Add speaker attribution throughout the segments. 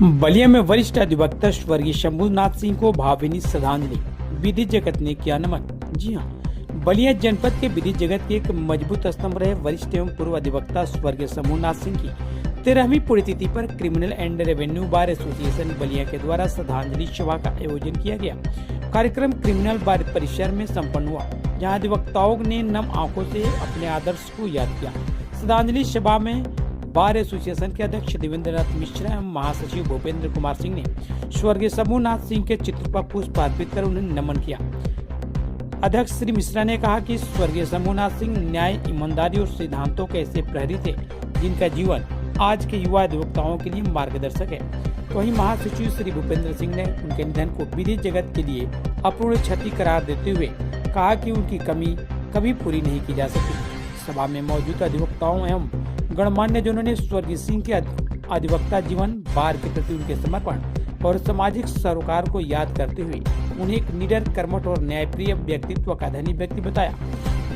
Speaker 1: बलिया में वरिष्ठ अधिवक्ता स्वर्गीय शंभूनाथ सिंह को भावभीनी श्रद्धांजलि, विधि जगत ने किया नमन। जी हां, बलिया जनपद के विधि जगत के एक मजबूत स्तंभ रहे वरिष्ठ एवं पूर्व अधिवक्ता स्वर्गीय शंभूनाथ सिंह की 13वीं पुण्यतिथि पर criminal and revenue bar association Ballia के द्वारा श्रद्धांजलि सभा का आयोजन किया गया। कार्यक्रम क्रिमिनल बार परिसर में संपन्न हुआ, जहां अधिवक्ताओं ने नम आंखों से अपने आदर्श को याद किया। श्रद्धांजलि सभा में बार एसोसिएशन के अध्यक्ष देवेंद्र नाथ मिश्रा एवं महासचिव भूपेंद्र कुमार सिंह ने स्वर्गीय शंभूनाथ सिंह के चित्र पर पुष्प अर्पित कर उन्हें नमन किया। अध्यक्ष श्री मिश्रा ने कहा कि स्वर्गीय शंभूनाथ सिंह न्याय, ईमानदारी और सिद्धांतों के ऐसे प्रहरी थे जिनका जीवन आज के युवा अधिवक्ताओं के लिए मार्गदर्शक है। तो वहीं महासचिव श्री भूपेंद्र सिंह ने उनके निधन को विधि जगत के लिए अपूर्ण क्षति करार देते हुए कहा कि उनकी कमी कभी पूरी नहीं की जा सकती। सभा में मौजूद अधिवक्ताओं एवं गणमान्य जनों ने स्वर्गीय सिंह के अधिवक्ता जीवन, बार के प्रति उनके समर्पण और सामाजिक सरोकार को याद करते हुए उन्हें एक निडर, कर्मठ और न्यायप्रिय व्यक्तित्व का धनी व्यक्ति बताया।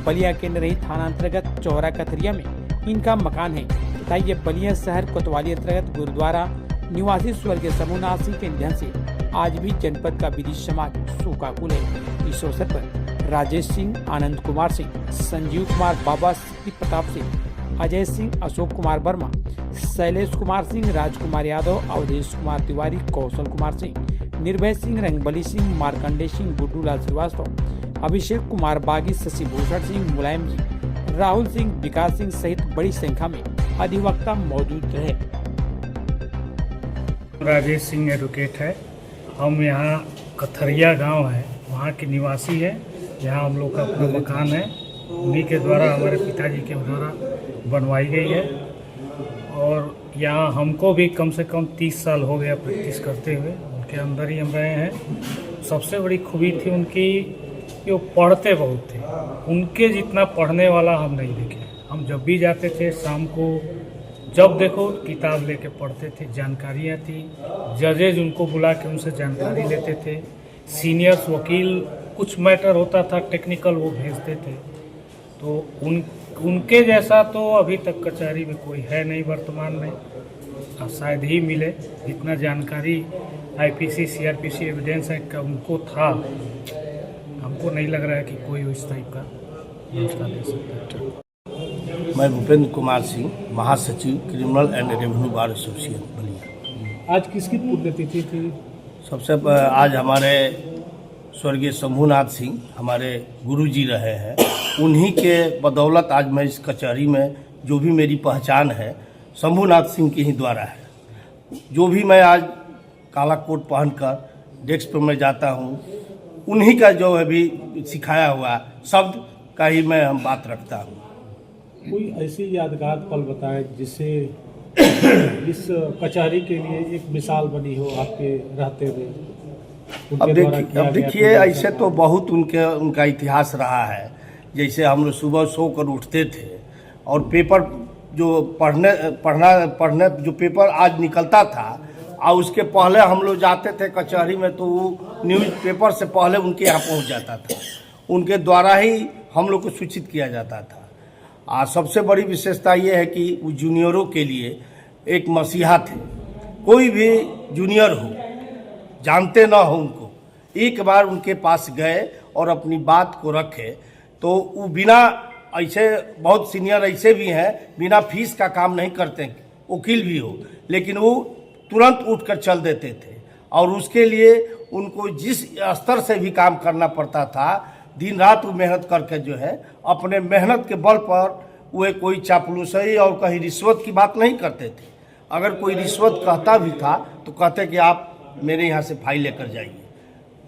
Speaker 1: बलिया के नरही थाना अंतर्गत चौरा कथरिया में इनका मकान है तथा ये बलिया शहर कोतवाली अंतर्गत गुरुद्वारा निवासी स्वर्गीय शंभूनाथ सिंह के निधन से आज भी जनपद का विधि समाज शोकाकुल है। इस अवसर पर राजेश सिंह, आनंद कुमार सिंह, संजीव कुमार, बाबा सिद्धि प्रताप सिंह, अजय सिंह, अशोक कुमार वर्मा, शैलेश कुमार सिंह, राजकुमार यादव, अवधेश कुमार तिवारी, कौशल कुमार सिंह, निर्भय सिंह, रंगबली सिंह, मार्कंडे सिंह, गुड्डू लाल श्रीवास्तव, अभिषेक कुमार बागी, शशि भूषण सिंह, मुलायम जी, राहुल सिंह, विकास सिंह सहित बड़ी संख्या में अधिवक्ता मौजूद रहे।
Speaker 2: राजेश सिंह एडवोकेट है। हम यहाँ कथरिया गांव है, वहाँ के निवासी है। यहाँ हम लोग का अपना मकान है, उन्हीं के द्वारा, हमारे पिताजी के द्वारा बनवाई गई है। और यहाँ हमको भी कम से कम 30 साल हो गया प्रैक्टिस करते हुए, उनके अंदर ही हम रहे हैं। सबसे बड़ी खूबी थी उनकी कि वो पढ़ते बहुत थे। उनके जितना पढ़ने वाला हम नहीं देखे। हम जब भी जाते थे शाम को, जब देखो किताब लेके पढ़ते थे, जानकारियाँ थी। जजेज उनको बुला के उनसे जानकारी लेते थे। सीनियर्स वकील, कुछ मैटर होता था टेक्निकल, वो भेजते थे। तो उनके जैसा तो अभी तक कचहरी में कोई है नहीं वर्तमान में, शायद ही मिले। जितना जानकारी आईपीसी, सीआरपीसी एविडेंस एक्ट का उनको था, हमको नहीं लग रहा है कि कोई इस टाइप का व्यवस्था दे सकता है।
Speaker 3: मैं भूपेंद्र कुमार सिंह, महासचिव criminal and revenue bar association Ballia.
Speaker 4: आज किसकी पुण्यतिथि थी?
Speaker 3: सबसे आज हमारे स्वर्गीय शंभूनाथ सिंह हमारे गुरुजी रहे हैं। उन्हीं के बदौलत आज मैं इस कचहरी में, जो भी मेरी पहचान है, शंभूनाथ सिंह के ही द्वारा है। जो भी मैं आज काला कोट पहनकर डेस्क पर मैं जाता हूँ, उन्हीं का जो है भी सिखाया हुआ शब्द का ही मैं हम बात रखता हूँ।
Speaker 4: कोई ऐसी यादगार पल बताएं जिससे इस कचहरी के लिए एक मिसाल बनी हो आपके रहते हुए।
Speaker 3: अब देखिए ऐसे तो बहुत उनका इतिहास रहा है। जैसे हम लोग सुबह सोकर उठते थे और पेपर जो पढ़ने जो पेपर आज निकलता था, और उसके पहले हम लोग जाते थे कचहरी में, तो वो न्यूज़ पेपर से पहले उनके यहाँ पहुँच जाता था। उनके द्वारा ही हम लोग को सूचित किया जाता था। सबसे बड़ी विशेषता ये है कि वो जूनियरों के लिए एक मसीहा थे। कोई भी जूनियर हो, जानते ना हो उनको, एक बार उनके पास गए और अपनी बात को रखे, तो वो बिना, ऐसे बहुत सीनियर ऐसे भी हैं, बिना फीस का काम नहीं करते, वकील भी हो, लेकिन वो तुरंत उठकर चल देते थे। और उसके लिए उनको जिस स्तर से भी काम करना पड़ता था, दिन रात वो मेहनत करके जो है, अपने मेहनत के बल पर वे कोई चापलूसी और कहीं रिश्वत की बात नहीं करते थे। अगर कोई रिश्वत कहता भी था तो कहते कि आप मेरे यहाँ से फाइल लेकर जाइए।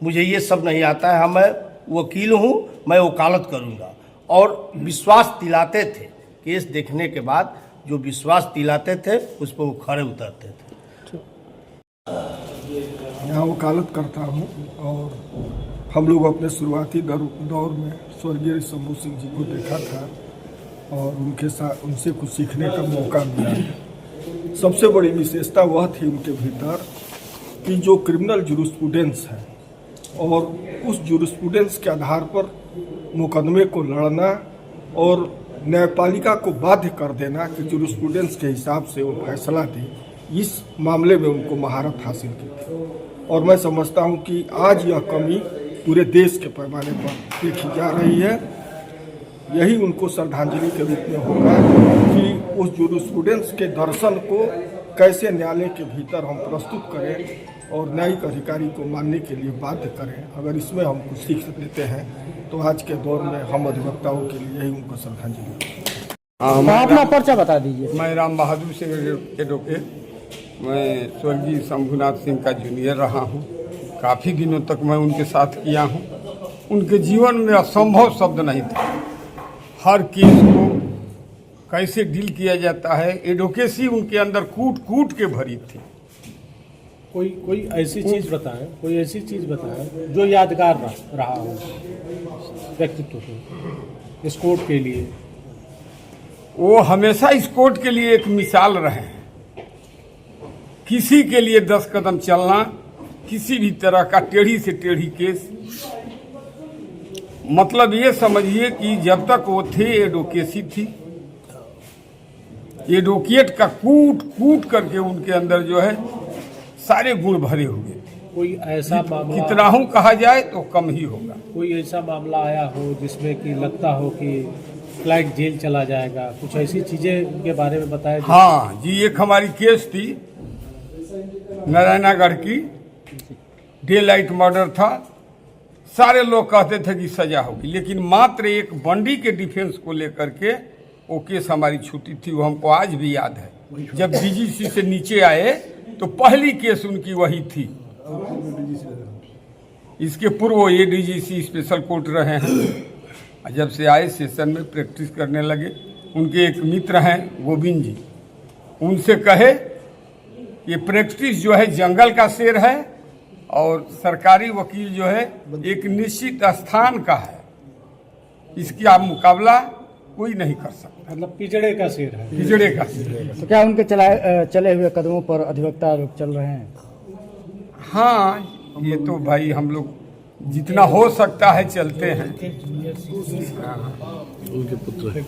Speaker 3: मुझे ये सब नहीं आता है, मैं वकील हूँ, मैं वकालत करूँगा। और विश्वास दिलाते थे, केस देखने के बाद जो विश्वास दिलाते थे उस पर वो खड़े उतरते थे।
Speaker 5: यहाँ वकालत करता हूँ और हम लोग अपने शुरुआती दौर में स्वर्गीय शंभू सिंह जी को देखा था और उनसे कुछ सीखने का मौका मिला। सबसे बड़ी विशेषता वह थी उनके भीतर कि जो क्रिमिनल जूरिस्प्रूडेंस है और उस जूरिस्प्रूडेंस के आधार पर मुकदमे को लड़ना और न्यायपालिका को बाध्य कर देना कि जूरिस्प्रूडेंस के हिसाब से वो फैसला दे, इस मामले में उनको महारत हासिल की थी। और मैं समझता हूं कि आज यह कमी पूरे देश के पैमाने पर देखी जा रही है। यही उनको श्रद्धांजलि के रूप में होगा कि उस जूरिस्प्रूडेंस के दर्शन को कैसे न्यायालय के भीतर हम प्रस्तुत करें और न्यायिक अधिकारी को मानने के लिए बाध्य करें। अगर इसमें हम कुछ सीख लेते हैं तो आज के दौर में हम अधिवक्ताओं के लिए यही उनको श्रद्धांजलि।
Speaker 6: अपना पर्चा बता दीजिए।
Speaker 7: मैं राम बहादुर सिंह एडवोकेट, मैं स्वर्गीय शंभुनाथ सिंह का जूनियर रहा हूं। काफ़ी दिनों तक मैं उनके साथ किया हूं। उनके जीवन में असंभव शब्द नहीं था। हर केस को कैसे डील किया जाता है, एडवोकेसी उनके अंदर कूट कूट के भरी थी।
Speaker 4: कोई ऐसी चीज बताएं जो यादगार रहा हो व्यक्तित्व को इस कोर्ट के लिए।
Speaker 7: वो हमेशा इस कोर्ट के लिए एक मिसाल रहे हैं। किसी के लिए 10 कदम चलना, किसी भी तरह का टेढ़ी से टेढ़ी केस, मतलब ये समझिए कि जब तक वो थे एडवोकेसी थी। एडवोकेट का कूट कूट करके उनके अंदर जो है सारे गुण भरे हुए थे।
Speaker 4: कोई ऐसा मामला,
Speaker 7: कितना हूं कहा जाए तो कम ही होगा।
Speaker 4: कोई ऐसा मामला आया हो जिसमें कि लगता हो कि क्लाइंट जेल चला जाएगा, कुछ ऐसी चीजें के बारे में बताया?
Speaker 7: हाँ जी, एक हमारी केस थी नारायणागढ़ की, डे लाइट मर्डर था। सारे लोग कहते थे कि सजा होगी, लेकिन मात्र एक बंडी के डिफेंस को लेकर के वो केस हमारी छूटी थी। वो हमको आज भी याद है। जब डीजीसी से नीचे आए तो पहली केस उनकी वही थी। इसके पूर्व ये डीजीसी स्पेशल कोर्ट रहे हैं। जब से आए सेशन में प्रैक्टिस करने लगे। उनके एक मित्र हैं गोविंद जी, उनसे कहे ये प्रैक्टिस जो है जंगल का शेर है और सरकारी वकील जो है एक निश्चित स्थान का है। इसका मुकाबला कोई नहीं कर सकता।
Speaker 4: मतलब पिजड़े का शेर है।
Speaker 7: पिजड़े का शेर।
Speaker 6: तो क्या उनके चले हुए कदमों पर अधिवक्ता लोग चल रहे हैं?
Speaker 7: हाँ, ये तो भाई हम लोग जितना हो सकता है चलते हैं।
Speaker 8: उनके पुत्र